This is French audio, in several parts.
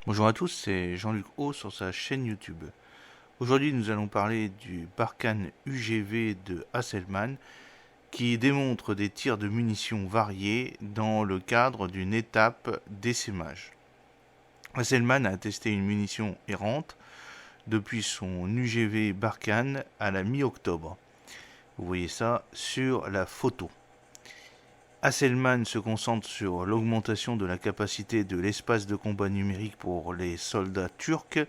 Bonjour à tous, c'est Jean-Luc O sur sa chaîne YouTube. Aujourd'hui, nous allons parler du Barkhane UGV de Hasselmann qui démontre des tirs de munitions variés dans le cadre d'une étape d'essaimage. Hasselmann a testé une munition errante depuis son UGV Barkhane à la mi-octobre. Vous voyez ça sur la photo. Hasselmann se concentre sur l'augmentation de la capacité de l'espace de combat numérique pour les soldats turcs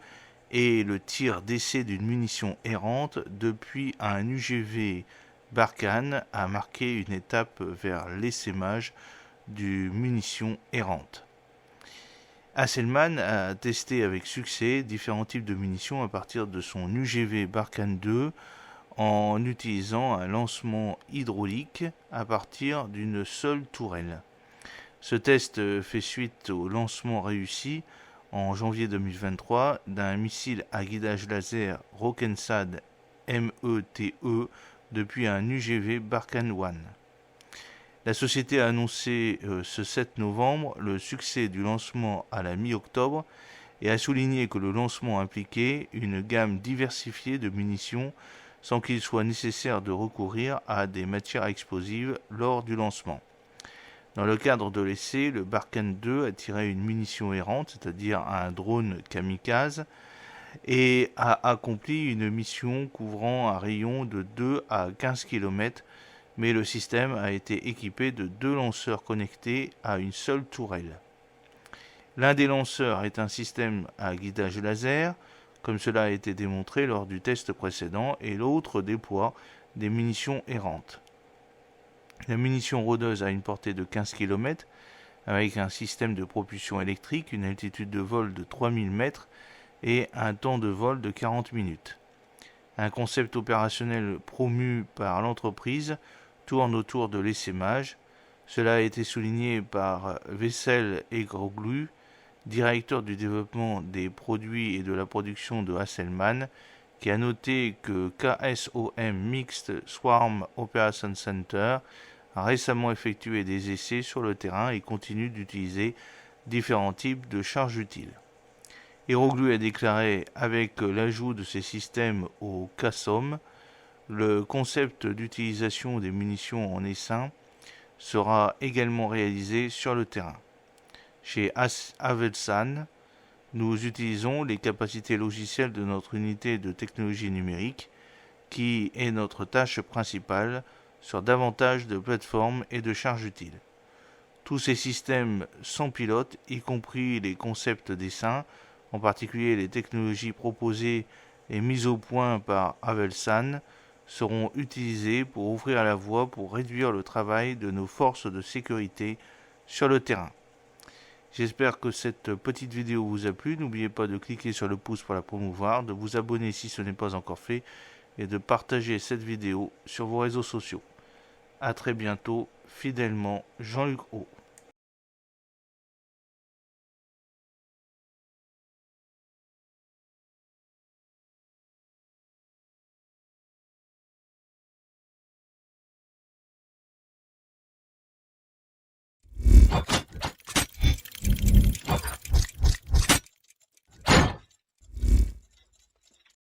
et le tir d'essai d'une munition errante depuis un UGV Barkhane a marqué une étape vers l'essaimage du munition errante. Hasselmann a testé avec succès différents types de munitions à partir de son UGV Barkhane 2 en utilisant un lancement hydraulique à partir d'une seule tourelle. Ce test fait suite au lancement réussi en janvier 2023 d'un missile à guidage laser Rokensad METE depuis un UGV Barkhane 1. La société a annoncé ce 7 novembre le succès du lancement à la mi-octobre et a souligné que le lancement impliquait une gamme diversifiée de munitions sans qu'il soit nécessaire de recourir à des matières explosives lors du lancement. Dans le cadre de l'essai, le Barkhane 2 a tiré une munition errante, c'est-à-dire un drone kamikaze, et a accompli une mission couvrant un rayon de 2 à 15 km, mais le système a été équipé de 2 lanceurs connectés à une seule tourelle. L'un des lanceurs est un système à guidage laser, comme cela a été démontré lors du test précédent, et l'autre déploie des munitions errantes. La munition rôdeuse a une portée de 15 km, avec un système de propulsion électrique, une altitude de vol de 3000 mètres et un temps de vol de 40 minutes. Un concept opérationnel promu par l'entreprise tourne autour de l'essaimage. Cela a été souligné par Veysel Eroglu, directeur du développement des produits et de la production de Hasselmann, qui a noté que KSOM Mixed Swarm Operation Center a récemment effectué des essais sur le terrain et continue d'utiliser différents types de charges utiles. Eroglu a déclaré avec l'ajout de ces systèmes au KSOM, le concept d'utilisation des munitions en essaim sera également réalisé sur le terrain. Chez Havelsan, nous utilisons les capacités logicielles de notre unité de technologie numérique, qui est notre tâche principale sur davantage de plateformes et de charges utiles. Tous ces systèmes sans pilote, y compris les concepts d'essaim, en particulier les technologies proposées et mises au point par Havelsan, seront utilisés pour ouvrir la voie pour réduire le travail de nos forces de sécurité sur le terrain. J'espère que cette petite vidéo vous a plu. N'oubliez pas de cliquer sur le pouce pour la promouvoir, de vous abonner si ce n'est pas encore fait et de partager cette vidéo sur vos réseaux sociaux. A très bientôt, fidèlement Jean-Luc O.